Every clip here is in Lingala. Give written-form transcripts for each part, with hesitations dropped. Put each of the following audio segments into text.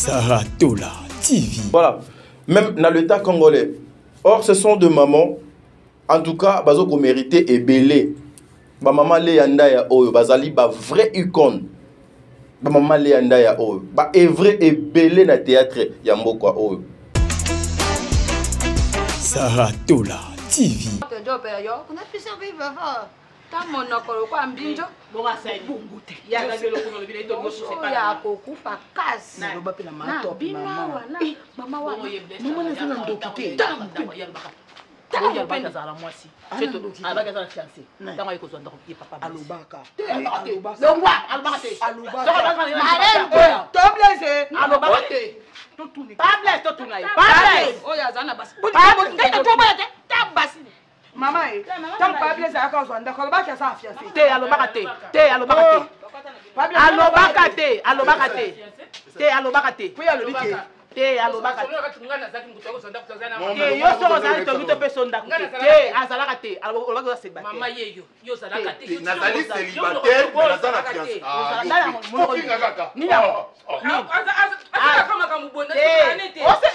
Saratola TV. Voilà, même dans l'état congolais. Or, ce sont des mamans, en tout cas, bazo ko mérité et belé. Ba maman le yanda ya oyo, bazali ba vrai icône. Ba maman le yanda ya oyo, ba est vrai et belé na théâtre ya mboko oyo. Saratola TV. Maman, tant pas blessé à cause de la que ça fiancé. Té alobakate, té alobakate. Alobakate, alobakate. Té alobakate. Oui, alobakate. Té alobakate. Té yo so za to mito pe sonda. Té azalakate, alobakate se ba. Mama yeyo, yo zalakate. Nathalie célibataire, mais nazana fiancé. Ni ya.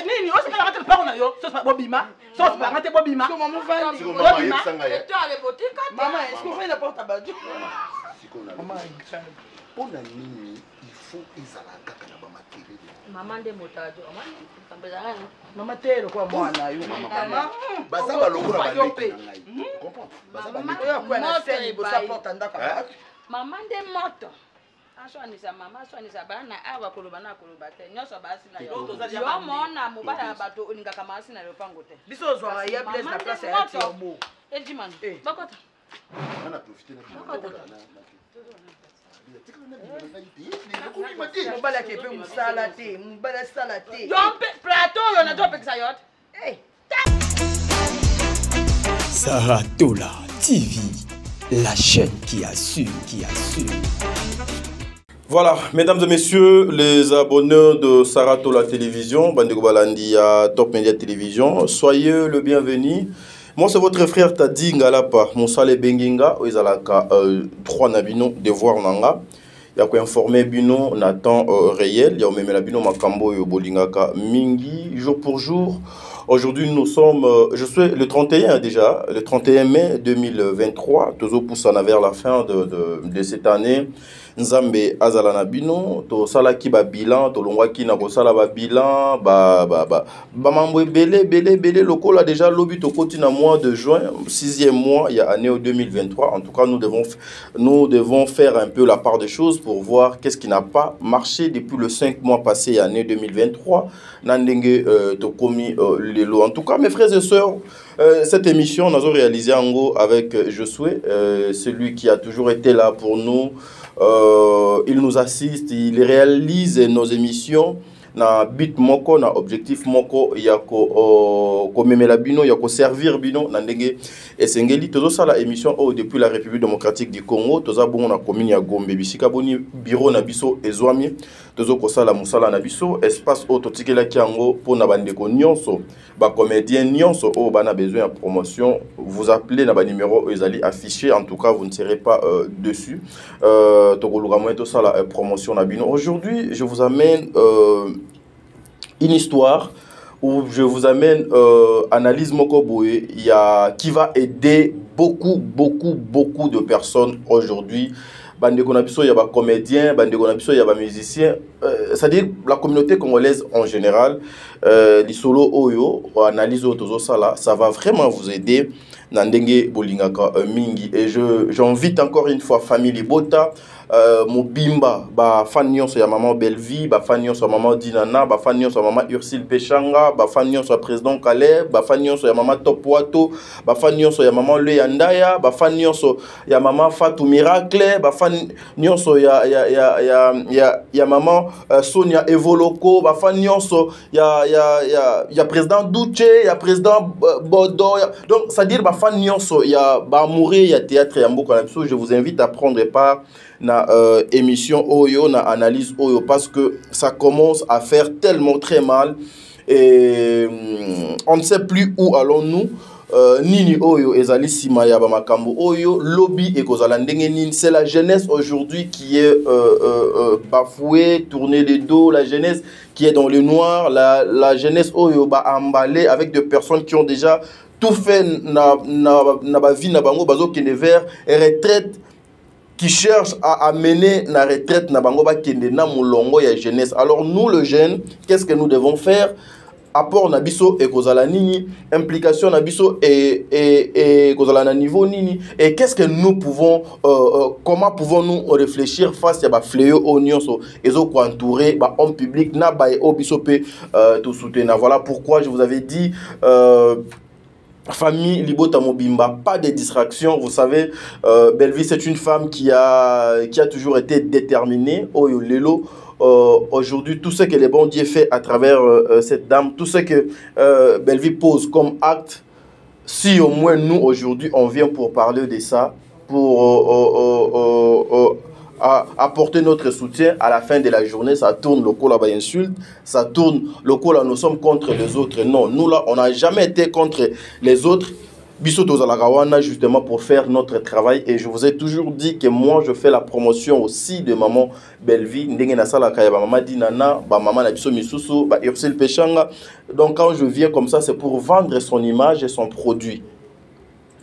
Nini, o se kala ngate pa na yo, so sa bobima. So sa ngate bobima. So maman vandi. Maman, est-ce qu'on fait n'importe quoi? Maman, pour la nuit, il faut ezalaka kana ba matériel. Maman de motajo, maman tero kwa mwana yo. Maman, baza ba lokura ba leki na ngai. Comprends? Baza ba leki. Yo kwa na scène bo support ndaka. Maman de moto. Aswanisa mama aswanisa bana aba koloba na koloba te nyoso basi na yo yo mona mobala bato oninga kama asina yo pango te biso zwa ya place na place ya tiombo ejiman bakota Ana profiter na mobala kepe musala te mobala sala te yo plateau yo na tope kisa yote Saratola TV, la chaîne qui assure, qui assure. Voilà, mesdames et messieurs, les abonnés de Saratola Télévision, Bandeko Balandi à Top Media Télévision, soyez le bienvenu. Moi, c'est votre frère Tadi Ngalapa, Moussale Benginga, Oizalaka 3 Nabino, Devoir Nanga. Il y a quoi informer Bino, Nathan réel, il y a même la Bino Makambo et Bolingaka Mingi, jour pour jour. Aujourd'hui, nous sommes, je suis le 31 déjà, le 31 mai 2023, toujours poussant vers la fin de cette année. Nzambe azalana bino to sala ki ba bilan to longwa ki na ko sala ba bilan ba mambo belé lokola déjà lobi to koti na mois de juin 6e mois il y a année 2023. En tout cas nous devons faire un peu la part des choses pour voir qu'est-ce qui n'a pas marché depuis le 5 mois passé année 2023 nandenge to komi lelo. En tout cas mes frères et sœurs, cette émission nous avons réalisé en gros avec Josué, celui qui a toujours été là pour nous. Il nous assiste, il réalise nos émissions na bit moko na objectif moko yako komemela bino yako servir bino na ndenge esengeli tozo sala émission depuis la République démocratique du Congo toza bongo na commune ya Gombe bisika boni bureau na biso ezwami tozo ko sala musala na biso espace totikela kiango pona bandeko nyonso ba comédien nyonso bana besoin de promotion vous appelez na ba numéro ezali affiché. En tout cas vous ne serez pas dessus tokoluka mo to sala promotion na bino. Aujourd'hui je vous amène une histoire où je vous amène analyse Mokoboé qui va aider beaucoup de personnes aujourd'hui. Bandeko na biso, il y a des comédiens, bandeko na biso, il y a des musiciens, c'est-à-dire la communauté congolaise en général, les solos oyo, analyse otozo sala, ça va vraiment vous aider. Nandenge bolingaka mingi. Et j'invite encore une fois famille Bota, Mobimba, ba fan nyonso ya maman Belvi, ba fan nyonso ya maman Dinana, ba fan nyonso ya maman Ursile Pechanga, ba fan nyonso ya président Caleb, ba fan nyonso ya maman Topwato, ba fan nyonso ya maman Leyandaya, ba fan nyonso ya maman Fatou Miracle, ba fan nyonso ya maman Sonia Evoloko, ba fan nyonso ya président Douche, ya président Bodo. Donc ça dire ba fan nyonso ya ba mourir ya théâtre ya mboka na biso. Je vous invite à prendre part na émission Oyo, na analyse Oyo, parce que ça commence à faire tellement très mal et on ne sait plus où allons-nous. nini oyo ezali sima ya bamakambo oyo lobby ekozala ndenge nini. C'est la jeunesse aujourd'hui qui est bafouée, tournée les dos, la jeunesse qui est dans le noir, la jeunesse oyo emballée avec des personnes qui ont déjà tout fait na vie na bango bazo kende vers retraite, qui cherchent à amener la retraite na bango ba kende na mulongo ya jeunesse. Alors nous le jeune, qu'est-ce que nous devons faire? Apport na biso et kozala nini, implication na biso et kozala na niveau nini, et qu'est-ce que nous pouvons comment pouvons-nous réfléchir face à ba fléau oignon so ezo ko entourer ba homme public na ba o biso pe tout soutenir. Voilà pourquoi je vous avais dit famille Libota Mobimba, pas de distraction. Vous savez, Belleville, c'est une femme qui a toujours été déterminée. Oyo Lelo, aujourd'hui, tout ce que les bon Dieu fait à travers cette dame, tout ce que Belleville pose comme acte, si au moins nous, aujourd'hui, on vient pour parler de ça, pour apporter notre soutien, à la fin de la journée, ça tourne le col à insulte, ça tourne le col à nous sommes contre les autres. Non, nous là, on n'a jamais été contre les autres. Bissoto Zalagawana, justement pour faire notre travail. Et je vous ai toujours dit que moi, je fais la promotion aussi de maman Belleville. Ndenge na sala kaya ba maman Dinana, ba maman na biso misusu, ba Ursule Pechanga. Donc quand je viens comme ça, c'est pour vendre son image et son produit.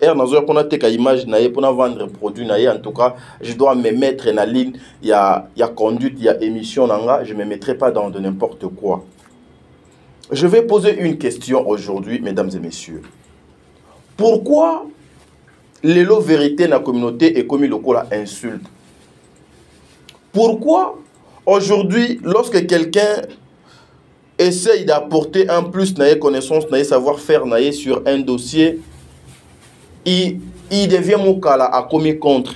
Pour image pour vendre produit en tout cas je dois me mettre en ligne. Il y a conduite, il y a émission, je ne me mettrai pas dans de n'importe quoi. Je vais poser une question aujourd'hui, mesdames et messieurs. Pourquoi l'élo vérité dans la communauté est commis le coup à insulte? Pourquoi aujourd'hui, lorsque quelqu'un essaye d'apporter un plus de connaissance, de savoir-faire sur un dossier, il devient Moukala à commis contre.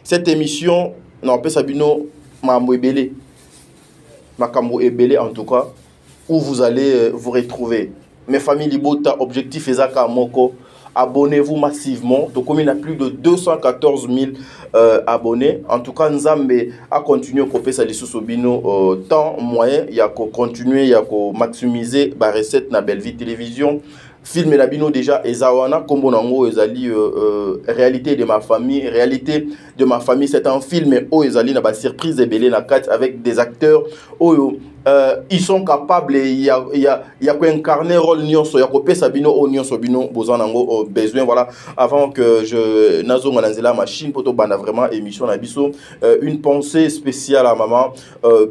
Cette émission, non, pas Sabino, Mambo Ebele, Makambo Ebele en tout cas, où vous allez vous retrouver. Mes familles Libota, objectif Ezaka Moko, abonnez-vous massivement. Donc, comme il y a plus de 214 000 abonnés, en tout cas, Nzambe a continué à couper sa liste Sobino temps moyen, il y a qu'à continuer, il y a qu'à maximiser la recette na Belleville Télévision. Film Nabino déjà Ezawana Kombo Nango Ezali réalité de ma famille, c'est un film où Ezali na ba surprise de Belé na 4 avec des acteurs où ils sont capables, il y a quoi incarner rôle nyonso, il y a quoi Sabino au nyonso bino besoin nango besoin. Voilà, avant que je nazo manazela machine poto bana vraiment émission na biso, une pensée spéciale à maman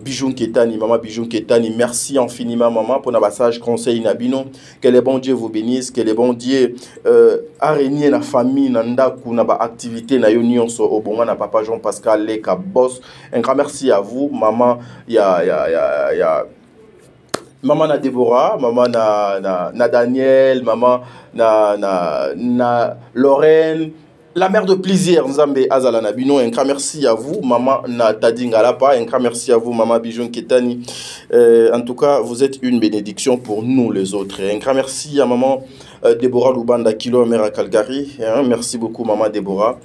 Bijou Ketani, maman Bijou Ketani, merci infiniment maman pour na passage conseil nabino, que le bon Dieu vous bénisse, que le bon Dieu araignée na famille na ndaku na ba activité na yo nyonso au bon na papa Jean Pascal Leka boss. Un grand merci à vous maman. Maman na Déborah, maman na Daniel, maman na Lorraine, la mère de plaisir, Nzambe Azala Nabino. Un grand merci à vous, maman na Tadingalapa. Un grand merci à vous, maman Bijou Ketani. En tout cas, vous êtes une bénédiction pour nous les autres. Un grand merci à maman Déborah Lubanda Kilo, mère à Calgary. Merci beaucoup, maman Déborah.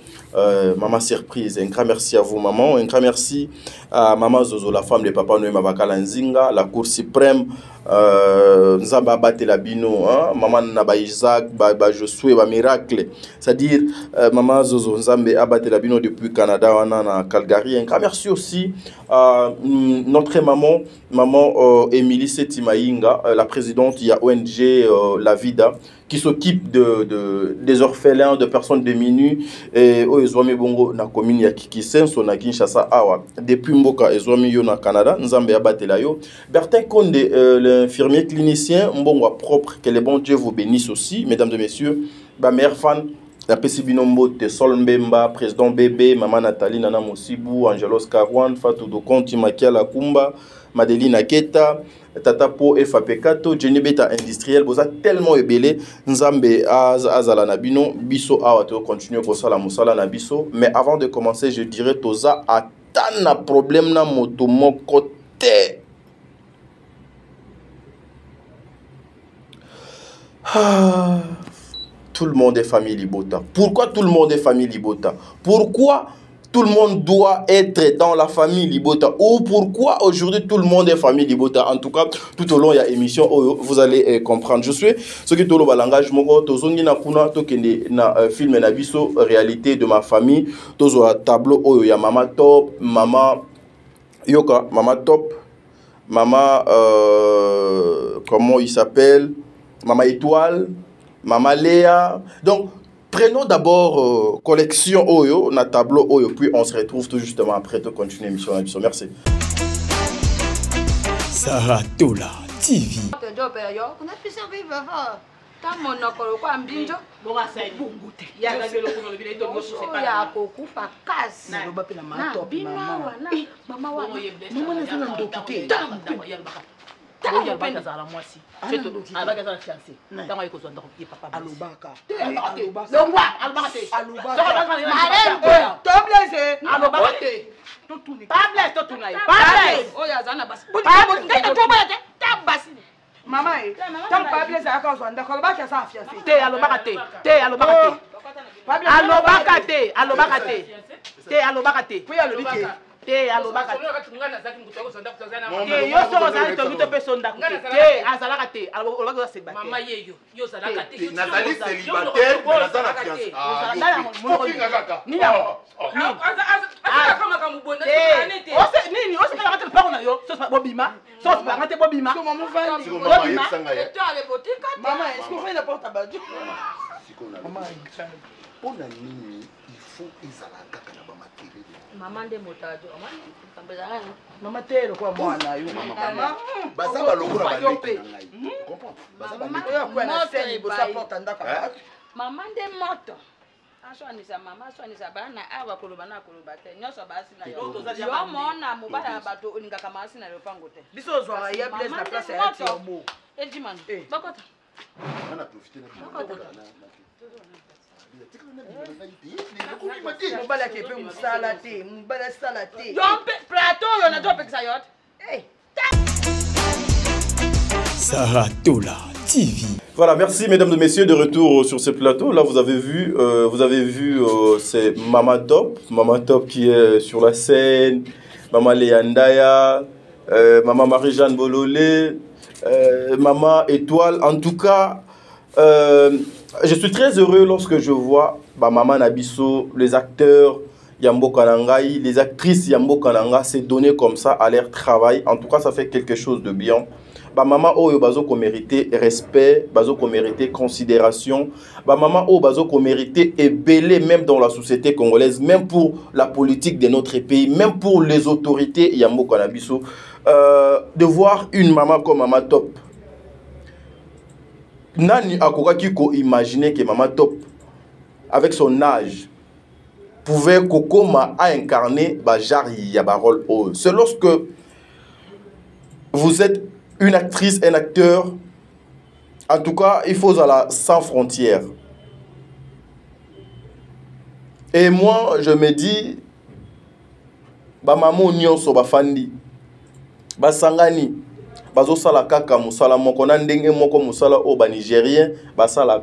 Maman surprise, un grand merci à vous maman, un grand merci à maman Zozo, la femme de papa Noé Mabakala Nzinga, la Cour suprême, Nzamba Batelabino, maman Naba Isaac, Josué, Miracle, c'est-à-dire maman Zozo, Nzambe Abatelabino depuis Canada, na Calgary. Un grand merci aussi à notre maman Émilie Setimaïnga, la présidente de ONG La Vida, qui s'occupe des orphelins, de personnes démunies et Ezwami Bongo na commune ya Kikisenso na Kinshasa awa depuis Mboka Ezwami yo na Canada Nzambe abatela yo. Bertin Konde l'infirmier clinicien Mbongo propre, que le bon Dieu vous bénisse aussi mesdames et messieurs. Ba mère fan la Pesibinombo te Sol Mbemba, président Bébé, maman Nathalie Nana Mosibou, Angelos Karwan, Fatou Dokonti Makia Lakumba, Madeline Aketa, Tatapo Fapekato, Jenny Beta industriel, boza tellement ébélé, Nzambe Azala Nabino, Biso Awato continue ko sala musala na biso. Mais avant de commencer, je dirais toza atana problème na moto mon côté. Tout le monde est famille Libota. Pourquoi tout le monde est famille Libota? Pourquoi tout le monde doit être dans la famille Libota ou pourquoi aujourd'hui tout le monde est famille Libota. En tout cas, tout au long de l'émission, vous allez comprendre. Je suis ce qui est le langage moko tozongi na kuna tokende na film na biso réalité de ma famille. Tozo a tableau oyo ya Mama Top, Mama Yoka, Mama Top, Mama comment il s'appelle, Mama Étoile, Mama Léa. Donc prenons d'abord collection Oyo, na tableau Oyo, puis on se retrouve tout justement après de continuer l'émission. Merci. Saratola TV. Maman, tant que Pablo est à cause de Colbach, ça a fiancé. Té, alobakate. Té, alobakate. Alobakate, alobakate. Té, alobakate. Oui, alobakate. Té, alobakate. Té, yo soro zali to vite pe sonda. Té, azalakate. Alobakate c'est batté. Maman yeyo, yo zalakate. Nathalie célibataire, mais Nathalie a fiancé. Ah, ni ya. Nini, ose kala ngate pa na yo, so pa bobima. So pa ngate bobima. So maman va. Maman, est-ce qu'on fait la porte à Badou? Maman, pour la nuit, il faut Izalaka na ba matériel. Maman de motajo, maman. Maman tero kwa mwana yo. Maman. Baza ba lokola ba leki na ngai. Comprends? Baza ba leki. Yo kwa na scène bo support ndaka. Maman de moto. Ashwanisa mama, ashwanisa bana awa koloba na koloba te. Nyoso basi na yo. Yo mona mobala bato oninga kama asi na yo pango te. Biso zwa ya place na place ya Tiombo. Edimano. Bakota. On a profité na Mobala kepe musala te, mobala sala te. Yo plateau yo na tope kisa yot. Eh. Saratola TV. Voilà, merci mesdames et messieurs de retour sur ce plateau. Là, vous avez vu c'est Mama Top qui est sur la scène, Mama Léandaya, Mama Marie-Jeanne Bololé, Mama Étoile. En tout cas, je suis très heureux lorsque je vois Mama Nabiso, les acteurs Yambo Kanangai, les actrices Yambo Kananga se donner comme ça à leur travail. En tout cas, ça fait quelque chose de bien. Maman Oyo bazo ko mérité respect, bazo ko mérité considération, maman Oyo bazo ko mérité ébélé même dans la société congolaise, même pour la politique de notre pays, même pour les autorités Yambo Kanabiso, de voir une maman comme Mama Top. Nani akoka kiko imaginer que Mama Top, avec son âge, pouvait kokoma à incarner Bajari Yabarol Oyo. C'est lorsque vous êtes une actrice, un acteur, en tout cas, il faut aller sans frontières. Et moi, je me dis, maman nyonso bafandi, basangani, bazo sala kaka musala moko na ndenge moko musala o ba nigérien basala.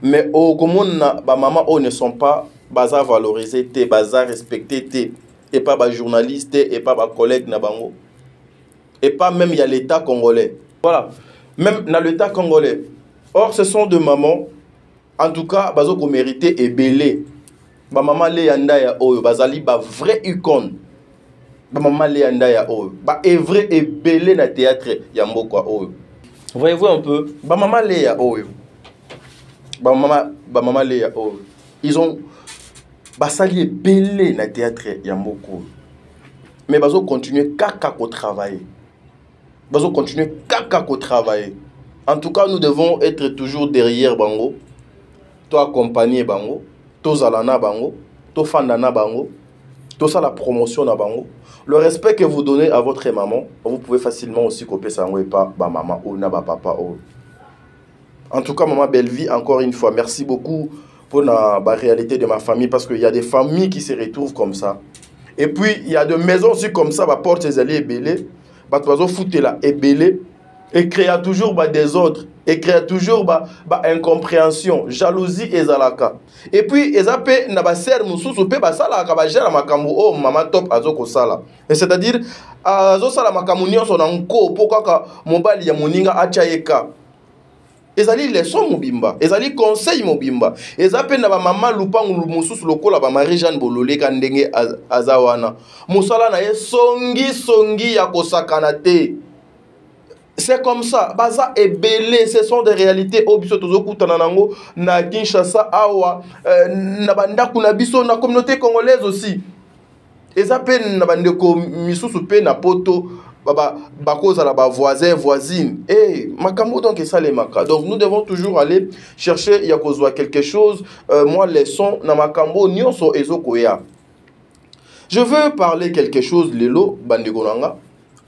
Mais au komona ba maman o ne sont pas baza valorisés, te baza respectés, te et pas ba journaliste et pas ba collègue na bango. Et pas même il y a l'État congolais. Voilà. Même dans l'État congolais. Or, ce sont deux mamans. En tout cas, bazo ko mérité et belé. Ba maman Léanda ya oyo, bazali ba vrai icône. Ba maman Léanda ya oyo. Ba est vrai et belé na théâtre ya mboko oyo. Voyez-vous un peu? Ba maman Léa oyo. Ba maman Léa oyo. Ils ont basali belé na théâtre ya mboko. Mais bazo continuer kaka ko travailler. Bazo continuer kaka ko travailler. En tout cas, nous devons être toujours derrière bango. To accompagner bango, to zalana bango, to fandana bango, to ça la promotion na bango. Le respect que vous donnez à votre maman, vous pouvez facilement aussi copier ça et pas ba maman ou na ba papa ou. En tout cas, maman Belle-Vie, encore une fois, merci beaucoup pour la réalité de ma famille parce qu'il y a des familles qui se retrouvent comme ça. Et puis, il y a des maisons aussi comme ça, porte ses alliés ébélés, foutre là ébélés, et créer toujours des autres. et crée toujours incompréhension, jalousie et zalaka. Et puis ezape na ba ser mususu pe ba sala ka ba jera makambo o mama top azoko sala. C'est-à-dire azo sala makambo nyonso na nko po kaka mobali ya moninga achayeka. Ezali leçon mobimba, ezali conseil mobimba. Ezape na ba mama lupangu mususu lokola ba Marie Jeanne Bololé ka ndenge azawana. Musala na ye songi ya kosakana te. C'est comme ça, baza et belé, ce sont des réalités obiso tozoku tananango na Kinshasa awa na bandaku na biso na communauté congolaise aussi. Ezape na bandeko misusu pe na poto bakoza la ba voisin voisine. Eh makambo donc ça les maka. Donc nous devons toujours aller chercher ya kozwa quelque chose moi leçon na makambo nyonso ezokoya. Je veux parler quelque chose lelo bandeko nanga.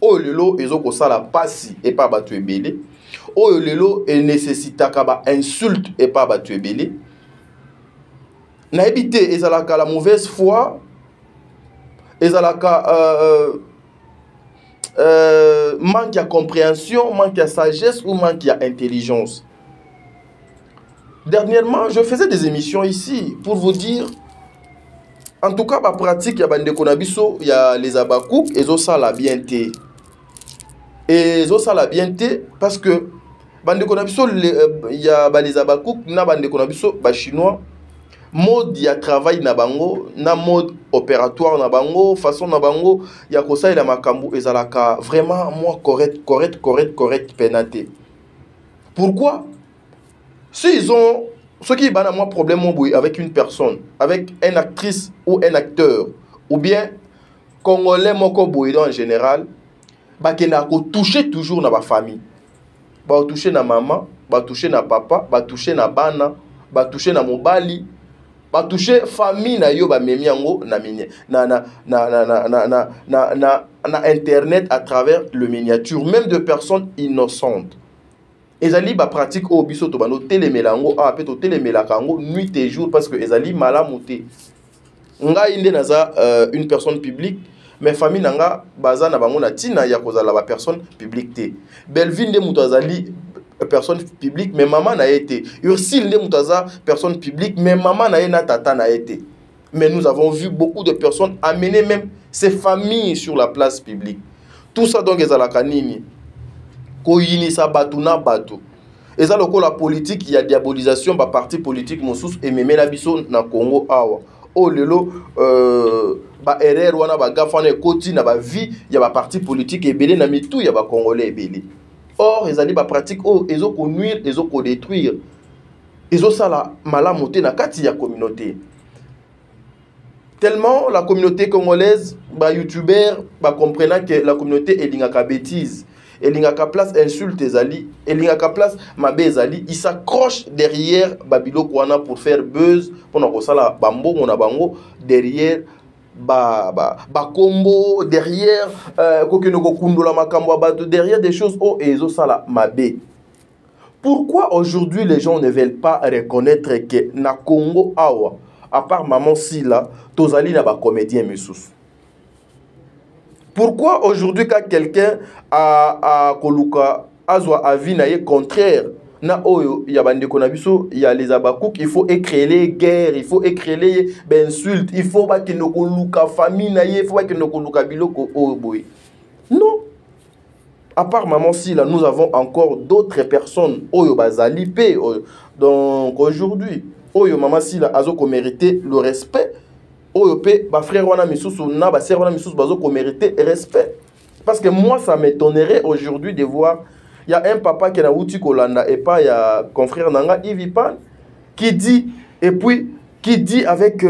Oh lelo ezoko sala pasi et pas batu ebele. Oh lelo e nécessita kaba insulte et pas batu ebele. Na ebité ezalaka la mauvaise foi. Ezalaka manque de compréhension, manque de sagesse ou manque d'intelligence. Dernièrement, je faisais des émissions ici pour vous dire, en tout cas, ma pratique, il y a bande konabiso, il y a les abakouk, et ça la bienté. Et ça la bienté parce que bande konabiso, il y a les abakouk, na bande konabiso, ba chinois, mode ya travail na bango, na mode opératoire na bango, façon na bango, ya kosa ila makambu ezalaka vraiment moi correct pénaté. Pourquoi? S'ils ont ce qui est moi problème avec une personne, avec une actrice ou un acteur, ou bien congolais moko boy en général, ba kena ko toucher toujours na ba famille. Ba toucher na maman, ba toucher na papa, ba toucher na bana, ba toucher na mobali. Ba toucher famille na yo ba memi yango na internet à travers le miniature même de personnes innocentes. Ezali ba pratique au biso to bano télémélango a pe to télémélakango nuit et jour parce que ezali malamuté. Nga inde naza une personne publique mais famille nanga baza na bango na tina ya kozala ba personne publique té. Belvinde mutazali personne publique mais maman n'a été Ursule Ndemutaza personne publique mais maman n'a été tata n'a été. Mais nous avons vu beaucoup de personnes amener même ces familles sur la place publique. Tout ça donc est à la canine ko yinisa batu na batu. Et ça la politique il y a diabolisation ba parti politique mosus et même na biso na Congo awa. Oh lelo ba erreur wana ba gafane koti na ba vie il y a ba parti politique et belé na mitou il y a ba congolais belé. Or, ils allaient pratique, ils ont nuire, ils ont détruire. Ils ont ça la malamoté na kati ya communauté. Tellement la communauté congolaise, bah youtubeur, bah comprenant que la communauté est l'ingaka bêtise, et l'ingaka place insulte ezali, et l'ingaka place mabe ezali, ils s'accrochent derrière Babilo Kwana pour faire buzz, pour nous ça la bambo on a bango derrière. Combo derrière derrière des choses et sala mabe. Pourquoi aujourd'hui les gens ne veulent pas reconnaître que na Congo awa à part maman Sila tozali na ba comédien mesus? Pourquoi aujourd'hui quand quelqu'un a koluka azwa avis na ye contraire na oyo ya bande konabiso ya les abakouk il faut écrire les guerres il faut écrire les insultes il faut pas que noko luka famille na ye il faut pas que noko luka biloko o boy. Non, à part maman si là nous avons encore d'autres personnes oyo bazali pe donc aujourd'hui oyo maman si là azoko mériter le respect oyo pe ba frère wana misusu na ba sœur wana misusu bazoko mériter respect parce que moi ça m'étonnerait aujourd'hui de voir. Il y a un papa qui est dans Outi Kolanda et pas il y a confrère Nanga Ivipan qui dit et puis qui dit avec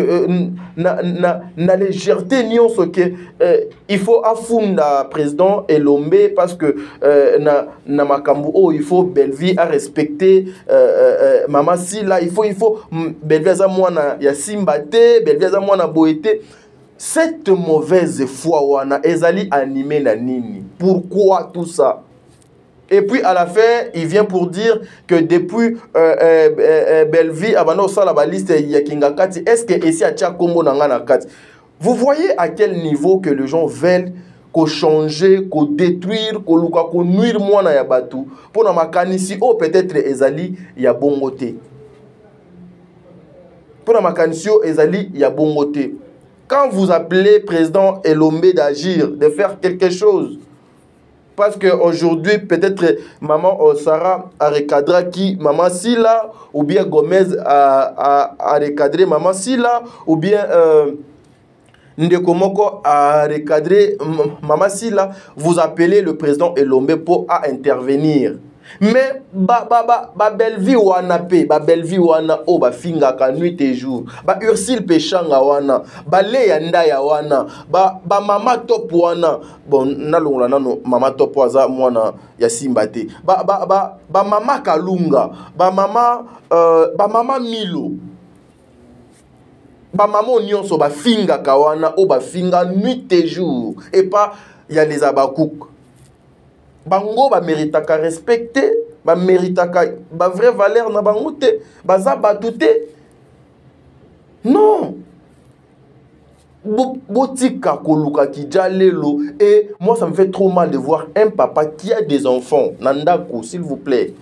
na légèreté nion ce que il faut affunda président Elombe parce que na makambu oh il faut Belvi à respecter maman si là il faut Belvi à mwana ya simbate Belvi à mwana boete. Cette mauvaise foi wana ezali animé na nini? Pourquoi tout ça? Et puis à la fin, il vient pour dire que depuis Belvi, abano ça la liste yakinga kati, est-ce que ici à Tchakombo nanga na kati? Vous voyez à quel niveau que les gens veulent ko changer, ko détruire, ko luka ko nuire mwana ya batu pour na makanisi o peut-être ezali ya bongote. Pour na makanisi o ezali ya bongote. Quand vous appelez président Elombe d'agir, de faire quelque chose, parce qu'aujourd'hui, peut-être maman Sarah a recadré qui, maman Silla, ou bien Gomez a recadré maman Silla, ou bien Ndeko Moko a recadré maman Silla, vous appelez le président Elombe pour intervenir. Mais ba belle vie wana pe ba belle vie wana o ba finga ka nuit et jour ba Ursule Pechanga wana ba Leanda ya wana ba mama top wana bon nalongola nano mama top waza mwana ya Simba te ba mama Kalunga ba mama Milo ba mama nyonso ba finga ka wana o ba finga nuit et jour et pas ya les abakouk. Bango ba méritaka respecter, ba méritaka ba vraie valeur na bango te, baza batute. Non. Botika koluka ki jalelo et moi ça me fait trop mal de voir un papa qui a des enfants, nandako s'il vous plaît.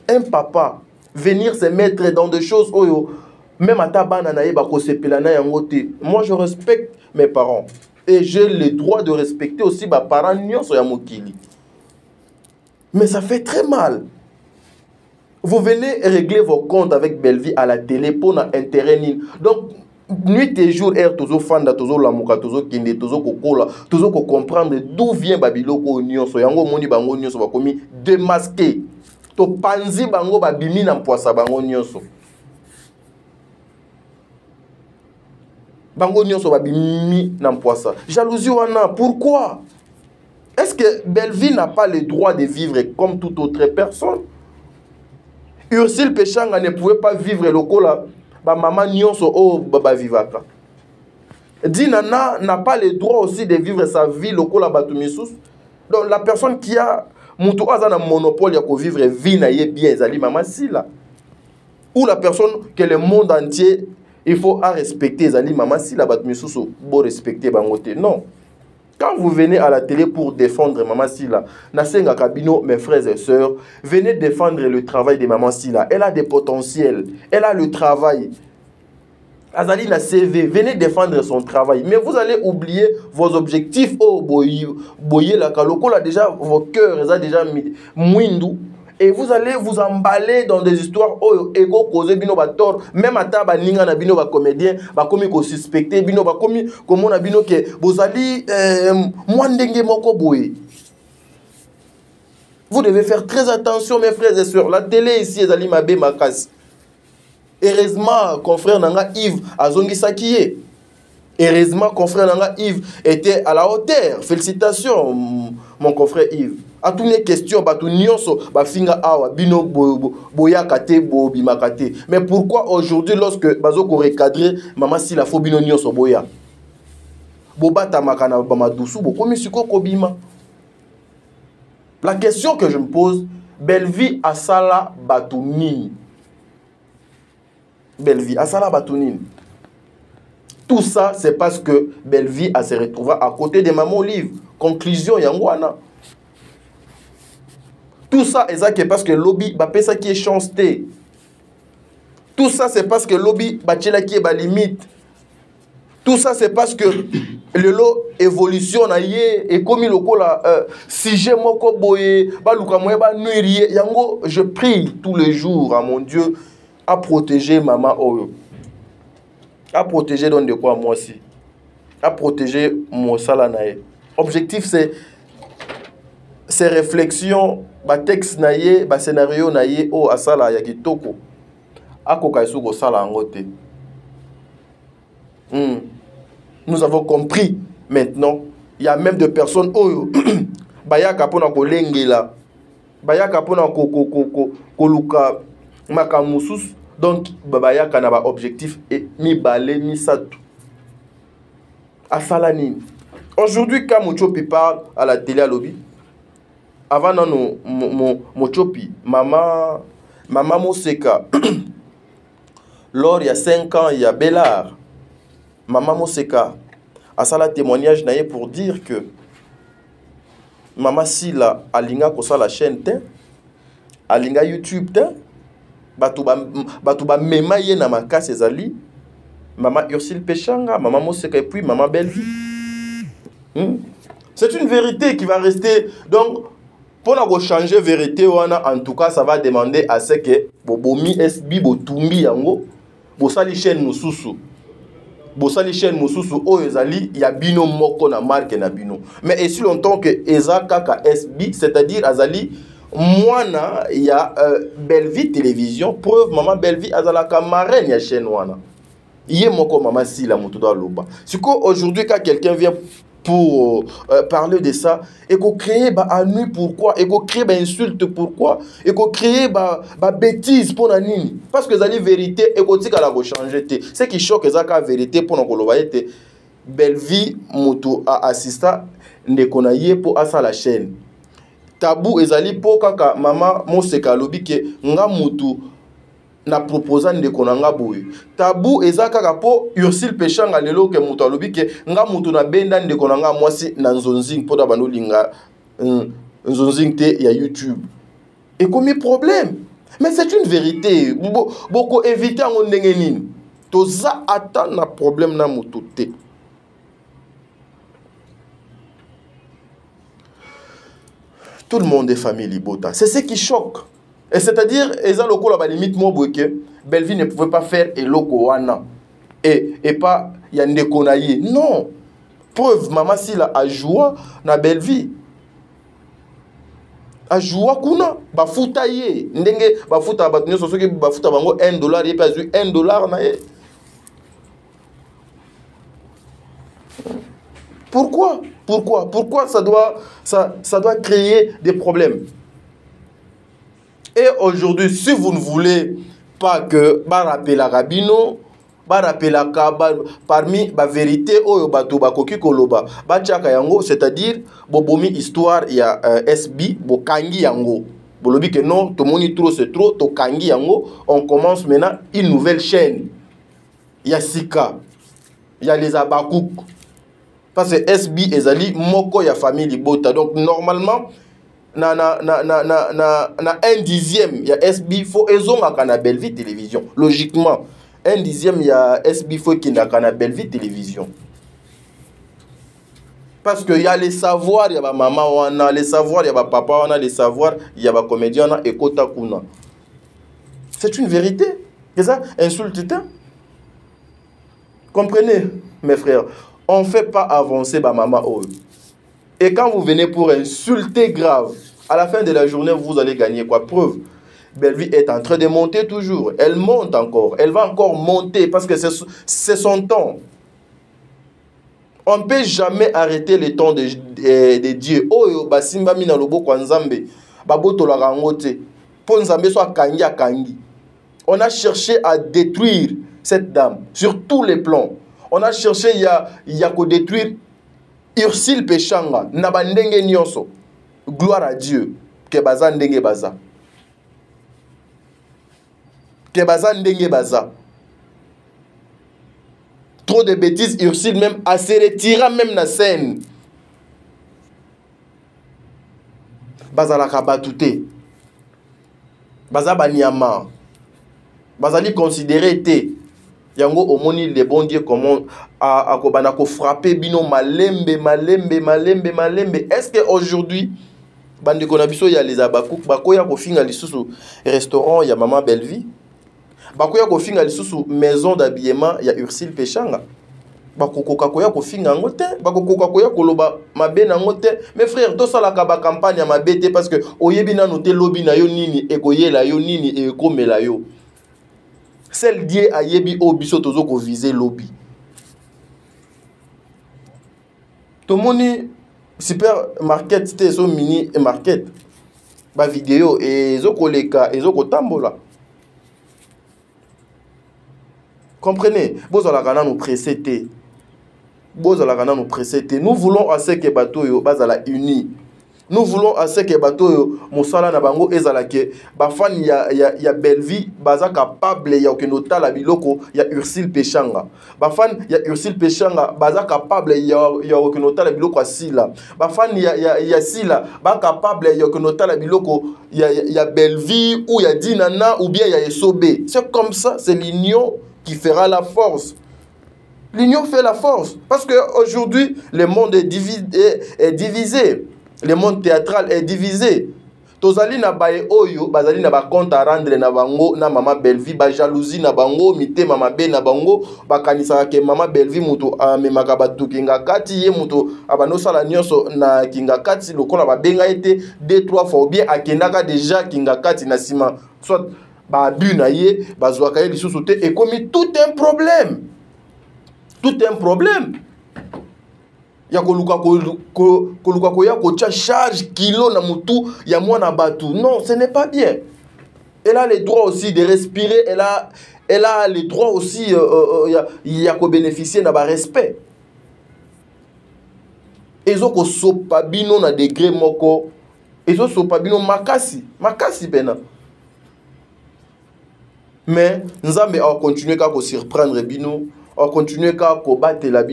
Un papa venir se mettre dans des choses oyo même à tabana na yeba ko sepelana yango te. Moi je respecte mes parents et j'ai le droit de respecter aussi ba parents nyonso ya mokili. Mais ça fait très mal. Vous venez régler vos comptes avec Bellevie à la télé pour un intérêt nul. Donc, nuit et jour, tozo fanda, tozo lamuka, tozo kende, tozo kokola, tozo ko comprendre d'où vient Babiloko nyonso. Yango moni bango nyonso ba komi démasqué. To panzi bango ba bimi na mpoasa bango nyonso. Bango nyonso ba bimi na mpoasa. Jalousie wana, pourquoi? Est-ce que Bellevie n'a pas le droit de vivre comme toute autre personne? Ursule Pechanga ne pouvait pas vivre le cola. Ba maman nyonso o baba vivaka. Dinana n'a pas le droit aussi de vivre sa vie le cola batumisusu. Donc la personne qui a mutu azana monopole ya ko vivre vie na ye bien ezali maman Silla. Ou la personne que le monde entier il faut respecter ezali maman Silla batumisusu bo respecter bangote. Non. Quand vous venez à la télé pour défendre Maman Silla, Nasenga Kabino, mes frères et sœurs, venez défendre le travail de Maman Silla. Elle a des potentiels, elle a le travail. Azali na CV, venez défendre son travail. Mais vous allez oublier vos objectifs. Oh, boye la kaloko, là déjà, vos cœurs, ils ont déjà mis mwindu. Et vous allez vous emballer dans des histoires oh ego cause bino ba tort même ata ba ninga na bino ba comédien ba komi ko suspecter bino ba komi comme na bino ke bozali mwandenge moko boye. Vous devez faire très attention mes frères et sœurs. La télé ici ezali mabe makasi. Heureusement confrère nanga Yves azongi sakiye. Heureusement confrère nanga Yves était à la hauteur. Félicitations mon confrère Yves. A toutes les questions, batu nyonso ba finga awa bino boya kate bo bimakate. Mais pourquoi aujourd'hui lorsque bazoko recadrer maman Silla fo bino nyonso boya? Bobata makana ba madusu bo komi siko kobima. La question que je me pose, Bellevie asala batu nini? Bellevie asala batu nini? Tout ça c'est parce que Bellevie a se retrouvé à côté de maman Olive. Conclusion yangwana. Tout ça est parce que lobby ba pesa qui est chanceté. Tout ça c'est parce que lobby ba tchela qui est ba limite. Tout ça c'est parce que le lot évolution na yé et comme le kola si j'ai moko boye ba luka moye ba nuirier yango je prie tous les jours à mon Dieu à protéger maman Oyo. À protéger donc de quoi moi aussi. À protéger mon salanae. Objectif c'est ces réflexions ba texte na ye ba scénario na ye o asala ya kitoko akoka isuko sala ngote. Nous avons compris maintenant. Il y a même des personnes oyo bayaka pona ko lengela bayaka pona ko luka makamusus donc bayaka na ba objectif et mi balé mi satu asala nini. Aujourd'hui quand Mochopi parle à la télé à lobby avant non mon chopi maman Moseka lors il y a 5 ans il y a Bellard maman Moseka a ça la témoignage naïe pour dire que Mama Sila alinga kosa la chaîne te, alinga YouTube te, batu ba mema ye na makasi ezali, Maman Ursule Péchanga, Maman Moseka et puis Maman Belle-Vie. C'est une vérité qui va rester. Donc, pour changer la vérité, en tout cas, ça va demander à ce que Bobomi SB, Botumbi yango, Bosali chaîne Moussousou. Bosali chaîne Moussousou, Oyezali, il y a bino moko na marque na bino. Mais et si longtemps que Eza Kaka SB, c'est-à-dire Azali, Moana, il y a Belle-Vie Télévision, preuve Maman Belle-Vie, Azala Kamarène, il y a chaîne Wana. Yé moko Maman Sila Moutouda Loba. C'est qu'aujourd'hui, quand quelqu'un vient pour parler de ça, et qu'on crée un nuit pourquoi, et qu'on crée une insulte pourquoi, et qu'on crée une bêtise pour la nini. Parce que c'est la vérité, et qu'on dit qu'elle a changé. Ce qui choque, c'est la vérité pour nous voyez, Belle-Vie Moutou a assisté, ne connaît pour asa la chaîne. Tabou ezali pour kaka maman Moseka lobi ke nga Moutou na proposant de konanga boy. Tabou ezaka kapo Ursule Péchanga lelo ke Moutou alobi ke nga Moutou na benda de konanga mwasi na nzonzing pour da bano linga nzonzing te ya YouTube. Et comme problème. Mais c'est une vérité. Beaucoup éviter en ndenge nini. Toza ata na problème na Moutou te. Tout le monde est famille Libota. C'est ce qui choque. Et c'est-à-dire, Eza Loko la limite moi que Belle-Vie ne pouvait pas faire et Loko Wana. Et pas Yande Konaye. Non. Preuve, Maman Sila a joué na Belle-Vie. A joué kuna. Bafuta ye. Ndenge bafuta batunyo sosoki bafuta bango $1 et pas $1 na ye. Pourquoi ça doit créer des problèmes? Et aujourd'hui, si vous ne voulez pas que rappelle la Rabino, rappelle la Kaba, parmi la vérité, c'est-à-dire, bobomi histoire, il y a SB, bokangi yango. Bolobi que non, tout le monde trop c'est trop, to kangi yango. On commence maintenant une nouvelle chaîne. Il y a Sika, il y a les Abakouk. Parce que SB ezali moko ya famille Libota. Donc normalement na 1/10 ya SB faut ezonga kana Belle-Vie Télévision. Logiquement 1/10 ya SB faut qu'il na kana Belle-Vie Télévision. Parce que y a les savoirs, y a ba maman wana, les savoirs, y a ba papa wana, les savoirs, y a ba comédien wana et kota kuna. C'est une vérité. C'est ça insulte. Comprenez mes frères. On ne fait pas avancer ma maman. Et quand vous venez pour insulter grave, à la fin de la journée, vous allez gagner quoi? Preuve. Belle-Vie est en train de monter toujours. Elle monte encore. Elle va encore monter parce que c'est son temps. On ne peut jamais arrêter le temps de Dieu. Oh, basimba mina lobo kwa nzambe. Baboto la rangote. Po nzambe soit kangi a kangi. On a cherché à détruire cette dame sur tous les plans. On a cherché, il y a qu'à détruire Ursule Péchanga. Nabandenge nyonso. Gloire à Dieu. Kebaza ndenge baza. Kebaza ndenge baza. Trop de bêtises, Ursule même, à se retirer même na scène. Baza la kabatouté. Baza banyama. Baza li considéré té. Yango omoni les bons dieux comment a frapper bino malembe. Est-ce que aujourd'hui bande konabiso ya les abakouk bakoya ko finga lisusu restaurant ya Maman Belle-Vie bakoya ko finga lisusu maison d'habillement ya Ursule Péchanga bakokoka koya ko finga ngote bakokoka koya koloba mabe na ngote mes frères to sala ka ba campagne ya mabete parce que oyebi na noté lobby na yo nini ekoyela yo nini e komela yo. Celle die a yebi obiso tozo ko viser lobby. Tomoni supermarket te so mini market. Ba vidéo et zo koleka et zo kotambola. Comprenez? Bozala kana nous presser. Nous voulons à ce que bato yo bazala uni. Nous voulons à ce que bateau mosala na bango ezalake ba fan ya Bellevie baza capable ya okenota la biloko ya Ursule Pechanga. Ba fan ya Ursule Pechanga baza capable ya okenota la biloko asila. Ba fan ya Sila ba capable ya okenota la biloko ya Bellevie ou ya Dinana ou bien ya Esobe. C'est comme ça, c'est l'union qui fera la force. L'union fait la force parce que aujourd'hui le monde est divisé. Le monde théâtral est divisé. Tozali na bae oyo, bazali na ba compte à rendre na bango na mama Bellevie, ba jalousie na bango, mité mama be na bango, ba kanisa ke mama Bellevie muto amemaka batu kinga kati ye muto abano sala nyonso na kinga kati lokola ba benga ete 2-3 fois bien akendaka déjà kinga kati na sima. Soit ba bu na ye, bazwaka ye lisusu te et comme tout un problème. Tout un problème. Ya koluka koya kocha charge kilo na mutu ya mwana batu. Non, ce n'est pas bien. Elle a le droit aussi de respirer, elle a le droit aussi ya ko bénéficier na ba respect. Ezo ko sopa bino na degré moko, ezo sopa bino makasi pena. Mais nzambe a continuer ka ko surprendre bino. On continue à combattre la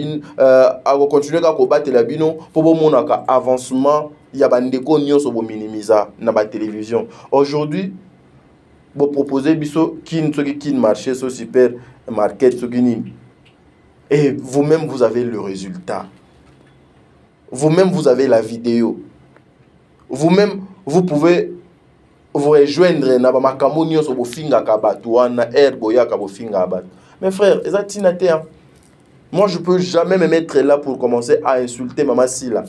bino, pour monaka avancement. Il y a des conditions pour minimiser na ba télévision. Aujourd'hui, vous proposez biso qui marché sur super market et vous-même vous avez le résultat. Vous-même vous avez la vidéo. Vous-même vous pouvez vous rejoindre na ba makamoni sur bo finga kabatu na boya ka bo finga abatu. Mes frères, moi je ne peux jamais me mettre là pour commencer à insulter Maman Sila.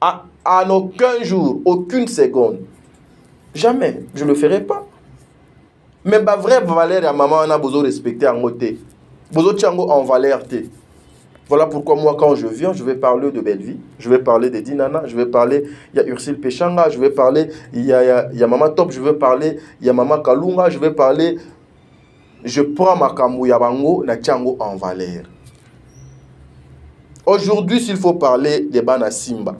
À aucun jour, aucune seconde. Jamais, je ne le ferai pas. Mais ma vraie valeur à maman, on a besoin de respecter en côté. Besoin de en valeur. Voilà pourquoi moi quand je viens, je vais parler de Bellevie, je vais parler de Dinana, je vais parler, il y a Ursule Pechanga, je vais parler, il y a Maman Top, je vais parler, il y a Maman Kalunga, je vais parler. Je prends ma kamouya bango na tiango en valeur. Aujourd'hui, s'il faut parler des Bana Simba.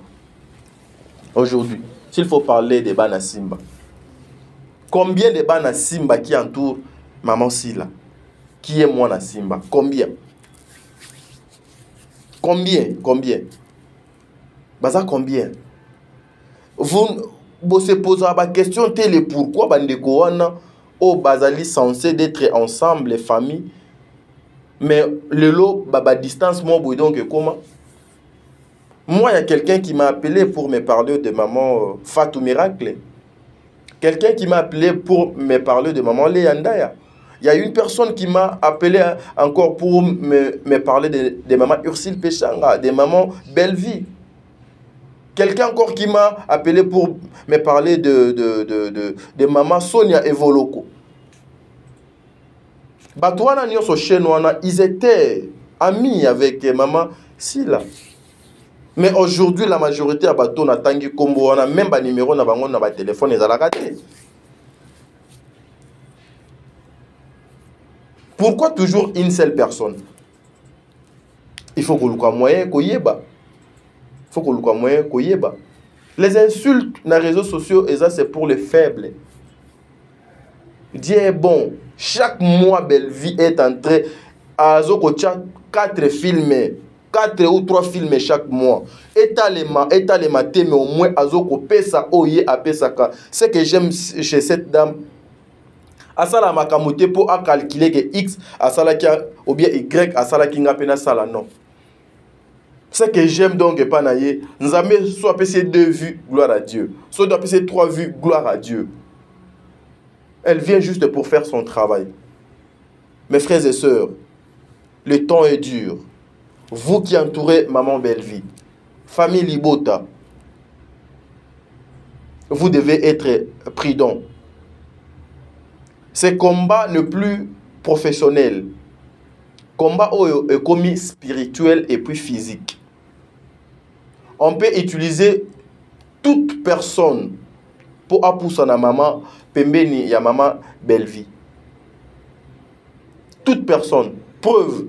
Aujourd'hui, s'il faut parler des Bana Simba. Combien de Bana Simba qui entourent Maman Sila? Qui est moi na Simba? Combien? Combien? Baza combien? Vous se posez la question telle pourquoi bandeko wana au bazali censé d'être ensemble les familles, mais le lot baba distance moi donc comment? Moi il y a quelqu'un qui m'a appelé pour me parler de maman Fatou Miracle, quelqu'un qui m'a appelé pour me parler de maman Léandaya. Il y a une personne qui m'a appelé encore pour me parler de maman Ursule Pechanga, de maman Bellevie. Quelqu'un encore qui m'a appelé pour me parler de maman Sonia Evoloko. Batouana Nyoso Chenouana, ils étaient amis avec maman Sila. Mais aujourd'hui, la majorité à Batou n'a tangi kombo, on a même pas numéro na bango na ba téléphone et à la raté. Pourquoi toujours une seule personne? Il faut que le moyen koyeba. Il faut que le moyen koyeba. Les insultes dans les réseaux sociaux, et ça c'est pour les faibles. Dieu est bon. Chaque mois, Bellevie est entrée à 4 films. 4 ou 3 films chaque mois. Étalema, mais au moins Azoko pesa oye a pesaka. Ce que j'aime chez cette dame, asala makamote pour a calculer que X asala kia ou bien Y asala kinga pena sala non. Ce que j'aime donc pas naie, nous avons soit passé 2 vues, gloire à Dieu. Soit doit passer 3 vues, gloire à Dieu. Elle vient juste pour faire son travail. Mes frères et sœurs, le temps est dur. Vous qui entourez maman Bellevie, famille Libota, vous devez être prudents. Ce combat n'est plus professionnel. Combat est commis spirituel et puis physique. On peut utiliser toute personne pour appuyer na maman pembeni ya maman Bellevie. Toute personne. Preuve.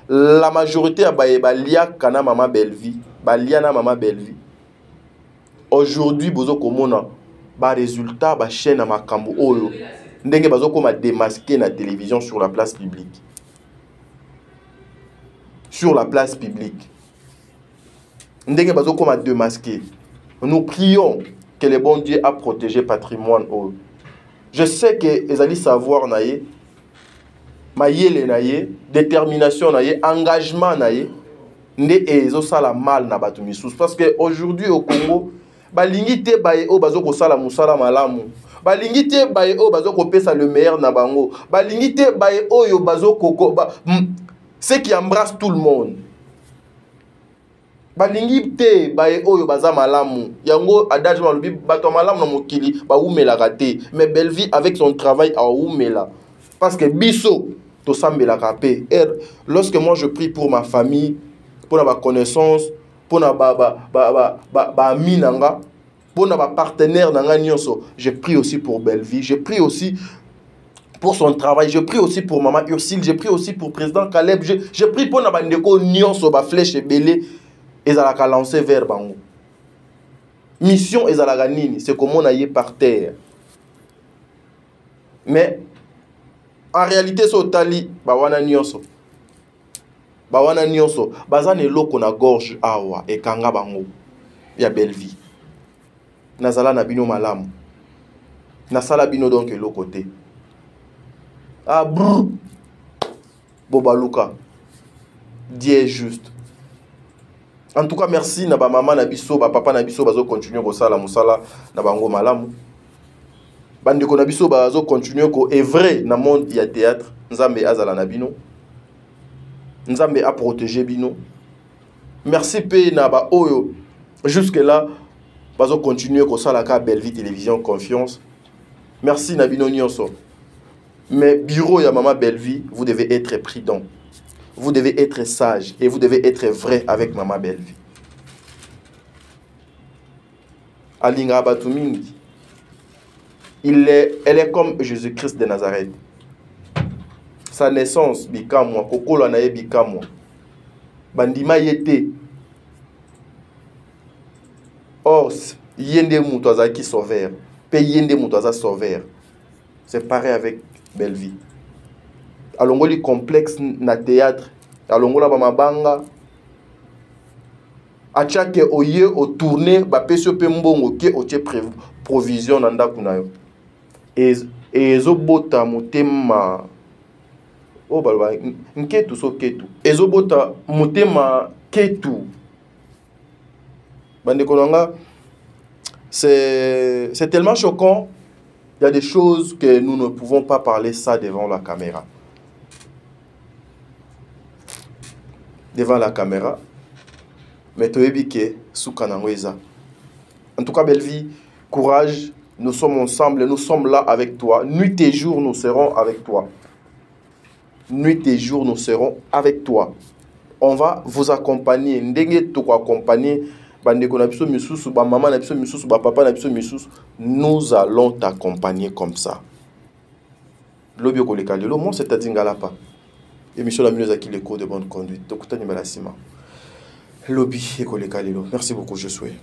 La majorité a baliaka na maman Bellevie. Baliana Maman Belle-Vie. Aujourd'hui, bozo komona ba résultat ba chaîne à makambo oyo. Ndenge bazo koma démasquer na télévision sur la place publique. Sur la place publique. Ndenge bazo koma démasquer. Nous prions que le bon Dieu a protégé patrimoine oyo. Je sais que les alliés savoir naie, mayele naie, détermination naie, engagement naie, ne ezo sala mal na batu misous parce que aujourd'hui au Congo, balingi te baye o bazo ko sala musala malamu. Balingi te baye o bazo ko pesa le meilleur na bango. Balingi te baye o yo bazo koko ce qui embrasse tout le monde. Balingi te baye oyo baza malamu. Yango adage malubi bato malamu na mokili ba umela raté. Mais Belle-Vie avec son travail a umela. Parce que biso to sambela kapé. Lorsque moi je prie pour ma famille, pour ma connaissance, pour na ami nanga, pour na partenaire nanga nyonso, je prie aussi pour Belle-Vie, je prie aussi pour son travail, je prie aussi pour Maman Ursule, je prie aussi pour président Caleb, je prie pour na bandeko nyonso ba flèche belé. Ezalaka lancé vers bango. Mission ezalaka nini, c'est comme on a yé par terre. Mais en réalité so tali ba wana nyonso. Ba wana nyonso, bazane loko na gorge awa e kanga bango ya Belle-Vie. Nazala na bino malamu. Nasala bino donc eloko te. Ah brr. Bobaluka. Dieu est juste. En tout cas, merci na ba maman na biso, ba papa na biso bazo continuer ko sala musala na bango malamu. Bandeko na biso bazo continuer ko œuvrer na monde ya théâtre. Nzambe azala na bino. Nzambe a protégé bino. Merci pe na ba oyo jusque là bazo continuer ko sala ka Belle-Vie télévision confiance. Merci na bino nyonso. Mais bureau ya Maman Belle-Vie, vous devez être prudent. Vous devez être sage et vous devez être vrai avec Maman Belle-Vie. Alinga Batumingi, elle est comme Jésus-Christ de Nazareth. Sa naissance, bikamwa, kokolo anaye bikamwa. Bandima yete. Or, yende mutoza qui sauveur. Pe yende mutoza sauveur. C'est pareil avec Belle-Vie. Alongoli complexe na théâtre, alongola ba mabanga, achake oye o tourner ba pesio pe mbongo ke o tie provision na ndaku na yo. Ezo bota motema o balba nketu so ketu. Ezo bota motema ketu. Bande konanga, c'est tellement choquant. Il y a des choses que nous ne pouvons pas parler ça devant la caméra. Devant la caméra, mais toebike soukanangweza. En tout cas, Belle-Vie, courage, nous sommes ensemble, nous sommes là avec toi. Nuit et jour, nous serons avec toi. Nuit et jour, nous serons avec toi. On va vous accompagner. Ndenge to accompagner, bandeko na biso misusu, ba maman na biso misusu, ba papa na biso misusu, nous allons t'accompagner comme ça. Lobio koleka lelo, moi c'est Tadingala pas. Émission la mieux qui l'écho de bonne conduite. Donc, Tani Malasima. Lobby et Koleka Lilo. Merci beaucoup, je souhaite.